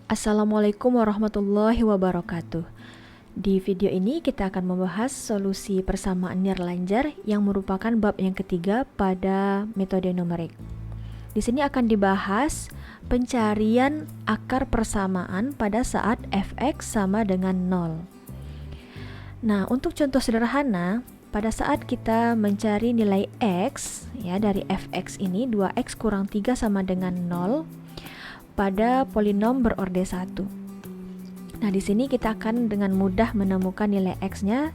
Assalamualaikum warahmatullahi wabarakatuh. Di video ini kita akan membahas solusi persamaan nirlanjar yang merupakan bab yang ketiga pada metode numerik. Di sini akan dibahas pencarian akar persamaan pada saat fx sama dengan 0. Nah, untuk contoh sederhana, pada saat kita mencari nilai x ya dari fx ini 2x kurang 3 sama dengan 0 pada polinom berorde 1. Nah, di sini kita akan dengan mudah menemukan nilai x-nya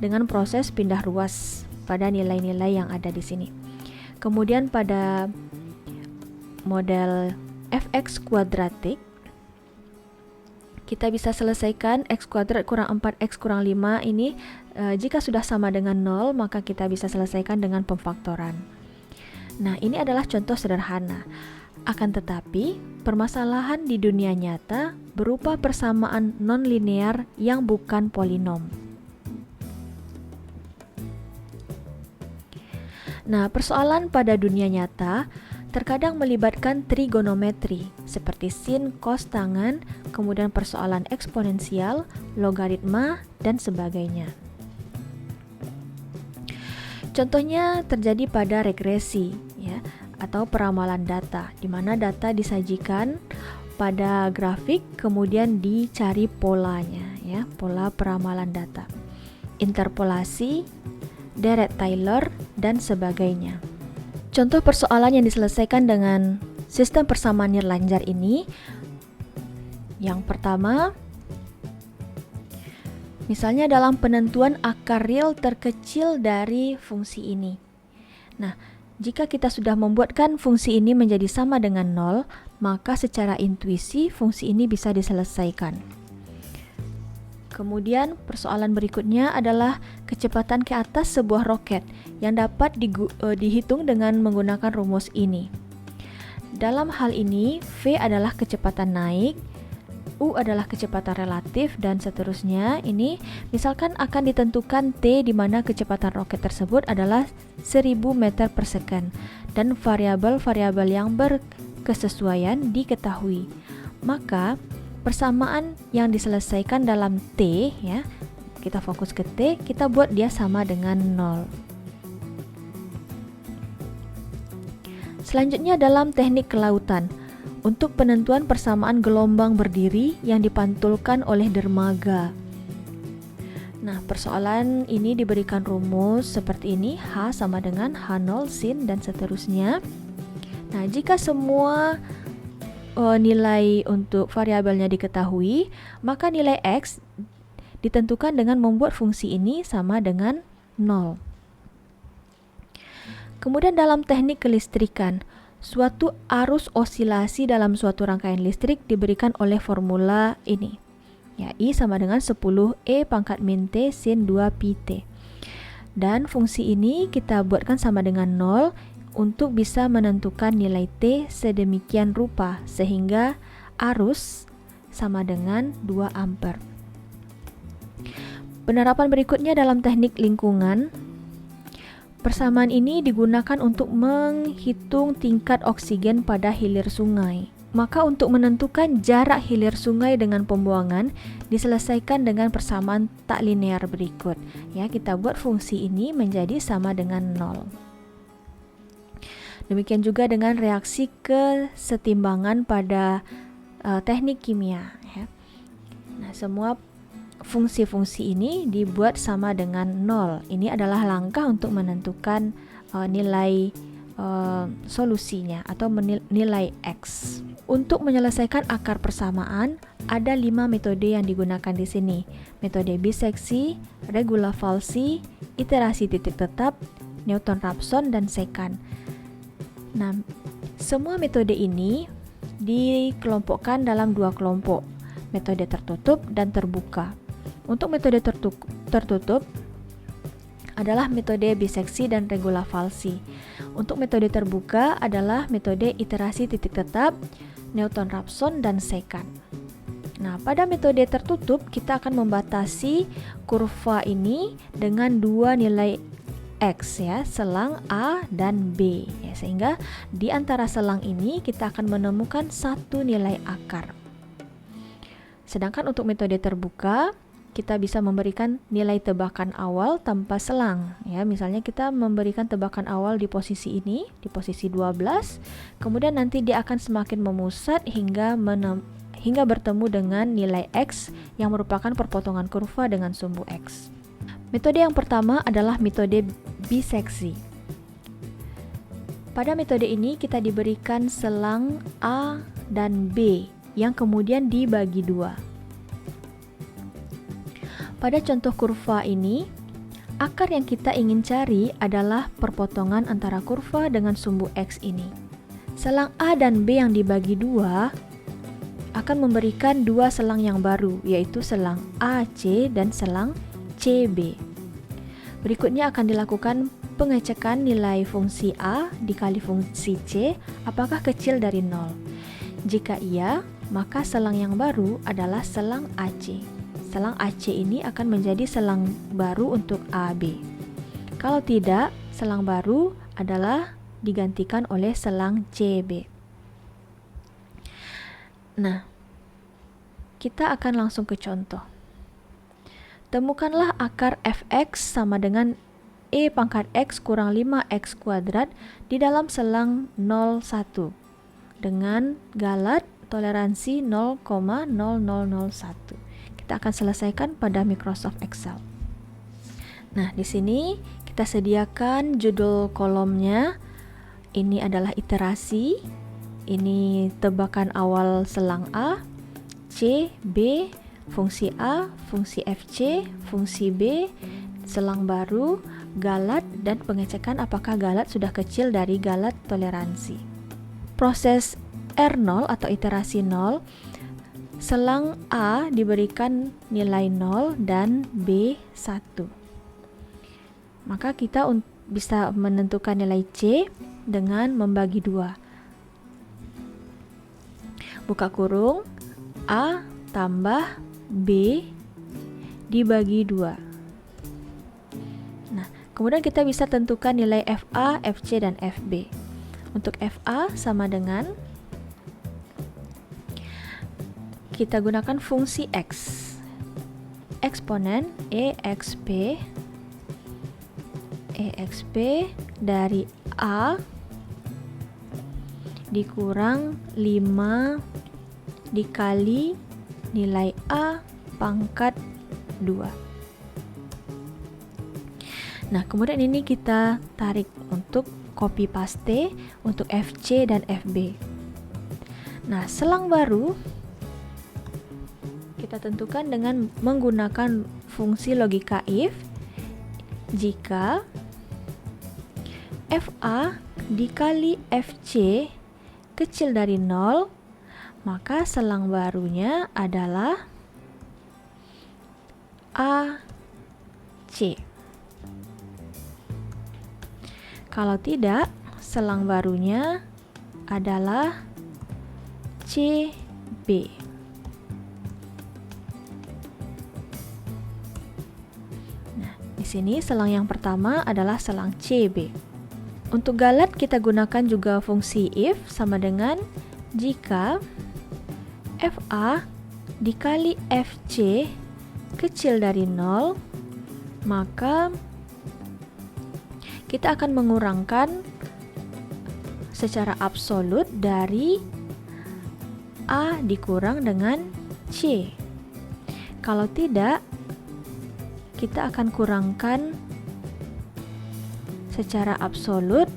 dengan proses pindah ruas pada nilai-nilai yang ada di sini. Kemudian pada model fx kuadratik, kita bisa selesaikan x kuadrat kurang 4x kurang 5 ini jika sudah sama dengan 0, maka kita bisa selesaikan dengan pemfaktoran. Nah, ini adalah contoh sederhana. Akan tetapi, permasalahan di dunia nyata berupa persamaan non-linear yang bukan polinom. Nah, persoalan pada dunia nyata terkadang melibatkan trigonometri seperti sin, cos, tangan, kemudian persoalan eksponensial, logaritma, dan sebagainya. Contohnya terjadi pada regresi, ya, atau peramalan data, di mana data disajikan pada grafik, kemudian dicari polanya, ya, pola peramalan data, interpolasi, deret Taylor, dan sebagainya. Contoh persoalan yang diselesaikan dengan sistem persamaan nirlanjar ini, yang pertama, misalnya dalam penentuan akar real terkecil dari fungsi ini. Nah, jika kita sudah membuatkan fungsi ini menjadi sama dengan 0, maka secara intuisi fungsi ini bisa diselesaikan. Kemudian persoalan berikutnya adalah kecepatan ke atas sebuah roket yang dapat dihitung dengan menggunakan rumus ini. Dalam hal ini, V adalah kecepatan naik, U adalah kecepatan relatif, dan seterusnya. Ini misalkan akan ditentukan T di mana kecepatan roket tersebut adalah 1000 meter per second dan variabel-variabel yang berkesesuaian diketahui. Maka persamaan yang diselesaikan dalam T, ya, kita fokus ke T, kita buat dia sama dengan 0. Selanjutnya dalam teknik kelautan, untuk penentuan persamaan gelombang berdiri yang dipantulkan oleh dermaga. Nah, persoalan ini diberikan rumus seperti ini, H sama dengan H0 sin dan seterusnya. Nah, jika semua nilai untuk variabelnya diketahui, maka nilai X ditentukan dengan membuat fungsi ini sama dengan 0. Kemudian dalam teknik kelistrikan, suatu arus osilasi dalam suatu rangkaian listrik diberikan oleh formula ini. Ya, I sama dengan 10E pangkat min T sin 2pi-T. Dan fungsi ini kita buatkan sama dengan 0 untuk bisa menentukan nilai T sedemikian rupa sehingga arus sama dengan 2 ampere. Penerapan berikutnya dalam teknik lingkungan. Persamaan ini digunakan untuk menghitung tingkat oksigen pada hilir sungai. Maka untuk menentukan jarak hilir sungai dengan pembuangan diselesaikan dengan persamaan tak linear berikut. Ya, kita buat fungsi ini menjadi sama dengan 0. Demikian juga dengan reaksi kesetimbangan pada teknik kimia. Ya. Nah, semua fungsi-fungsi ini dibuat sama dengan 0. Ini adalah langkah untuk menentukan nilai solusinya atau nilai X. Untuk menyelesaikan akar persamaan, ada 5 metode yang digunakan di sini. Metode biseksi, regula falsi, iterasi titik tetap, Newton-Raphson, dan sekant. Nah, semua metode ini dikelompokkan dalam 2 kelompok, metode tertutup dan terbuka. Untuk metode tertutup adalah metode biseksi dan regula falsi. Untuk metode terbuka adalah metode iterasi titik tetap, Newton-Raphson, dan sekant. Nah, pada metode tertutup kita akan membatasi kurva ini dengan 2 nilai X ya, selang A dan B ya, sehingga di antara selang ini kita akan menemukan satu nilai akar. Sedangkan untuk metode terbuka kita bisa memberikan nilai tebakan awal tanpa selang ya. Misalnya kita memberikan tebakan awal di posisi ini, di posisi 12, kemudian nanti dia akan semakin memusat hingga bertemu dengan nilai X yang merupakan perpotongan kurva dengan sumbu X. Metode yang pertama adalah metode biseksi. Pada metode ini kita diberikan selang A dan B yang kemudian dibagi dua. Pada contoh kurva ini, akar yang kita ingin cari adalah perpotongan antara kurva dengan sumbu X ini. Selang A dan B yang dibagi dua akan memberikan dua selang yang baru, yaitu selang AC dan selang CB. Berikutnya akan dilakukan pengecekan nilai fungsi A dikali fungsi C apakah kecil dari 0. Jika iya, maka selang yang baru adalah selang AC. Selang AC ini akan menjadi selang baru untuk AB. Kalau tidak, selang baru adalah digantikan oleh selang CB. Nah, kita akan langsung ke contoh. Temukanlah akar fx sama dengan e pangkat x kurang 5x kuadrat di dalam selang 01 dengan galat toleransi 0,0001. Kita akan selesaikan pada Microsoft Excel. Nah, di sini kita sediakan judul kolomnya. Ini adalah iterasi. Ini tebakan awal selang A, C, B, fungsi A, fungsi FC, fungsi B, selang baru, galat, dan pengecekan apakah galat sudah kecil dari galat toleransi. Proses R0 atau iterasi 0, selang A diberikan nilai 0 dan B 1. Maka kita bisa menentukan nilai C dengan membagi 2. Buka kurung, A tambah B dibagi 2. Nah, kemudian kita bisa tentukan nilai FA, FC, dan FB. Untuk FA sama dengan kita gunakan fungsi X. Eksponen EXP dari A dikurang 5 dikali nilai A pangkat 2. Nah, kemudian ini kita tarik untuk copy paste untuk FC dan FB. Nah, selang baru kita tentukan dengan menggunakan fungsi logika if. Jika FA dikali FC kecil dari 0, maka selang barunya adalah AC. Kalau tidak, selang barunya adalah CB. Nah, di sini selang yang pertama adalah selang CB. Untuk galat kita gunakan juga fungsi if sama dengan jika FA dikali FC kecil dari 0, maka kita akan mengurangkan secara absolut dari A dikurang dengan C. Kalau tidak, kita akan kurangkan secara absolut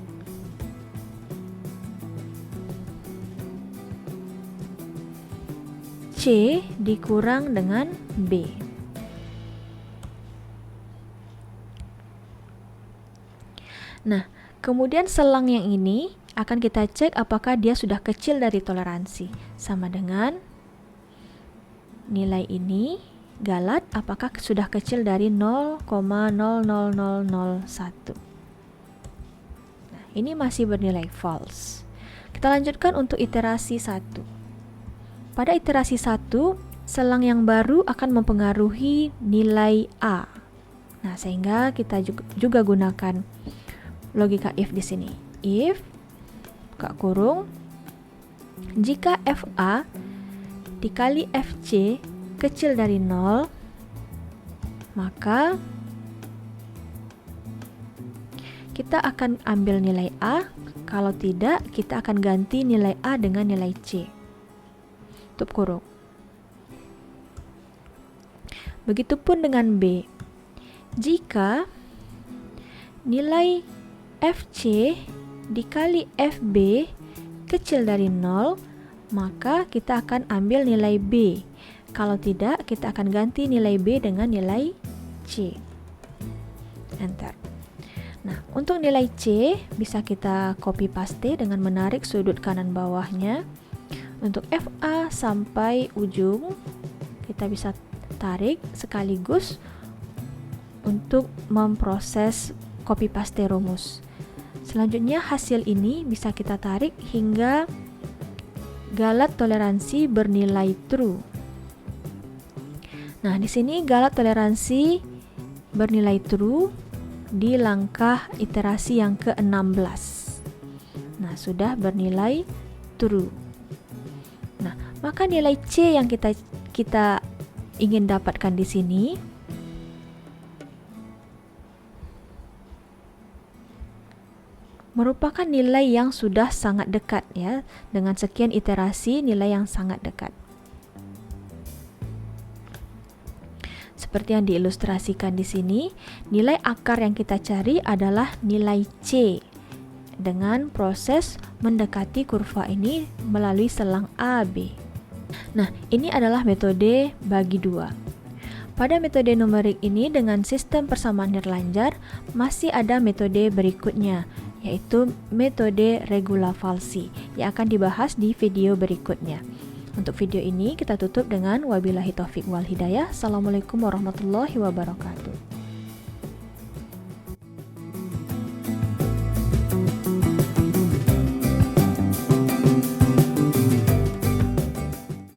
C dikurang dengan B. Nah, kemudian selang yang ini akan kita cek apakah dia sudah kecil dari toleransi. Sama dengan nilai ini, galat, apakah sudah kecil dari 0,00001. Nah, ini masih bernilai false. Kita lanjutkan untuk iterasi 1. Pada iterasi 1, selang yang baru akan mempengaruhi nilai A. Nah, sehingga kita juga gunakan logika if di sini. If buka kurung, jika FA dikali FC kecil dari 0, maka kita akan ambil nilai A. Kalau tidak, kita akan ganti nilai A dengan nilai C. Tutup kurung. Begitupun dengan B. Jika nilai FC dikali FB kecil dari 0, maka kita akan ambil nilai B. Kalau tidak, kita akan ganti nilai B dengan nilai C. Enter. Nah, untuk nilai C bisa kita copy paste dengan menarik sudut kanan bawahnya. Untuk FA sampai ujung kita bisa tarik sekaligus untuk memproses copy paste rumus. Selanjutnya hasil ini bisa kita tarik hingga galat toleransi bernilai true. Nah, di sini galat toleransi bernilai true di langkah iterasi yang ke-16. Nah, sudah bernilai true. Nah, maka nilai C yang kita ingin dapatkan di sini merupakan nilai yang sudah sangat dekat ya. Dengan sekian iterasi, nilai yang sangat dekat. Seperti yang diilustrasikan di sini, nilai akar yang kita cari adalah nilai C dengan proses mendekati kurva ini melalui selang AB. Nah, ini adalah metode bagi dua. Pada metode numerik ini dengan sistem persamaan nirlanjar masih ada metode berikutnya, yaitu metode regula falsi yang akan dibahas di video berikutnya. Untuk video ini kita tutup dengan wabillahi taufik wal hidayah. Assalamualaikum warahmatullahi wabarakatuh.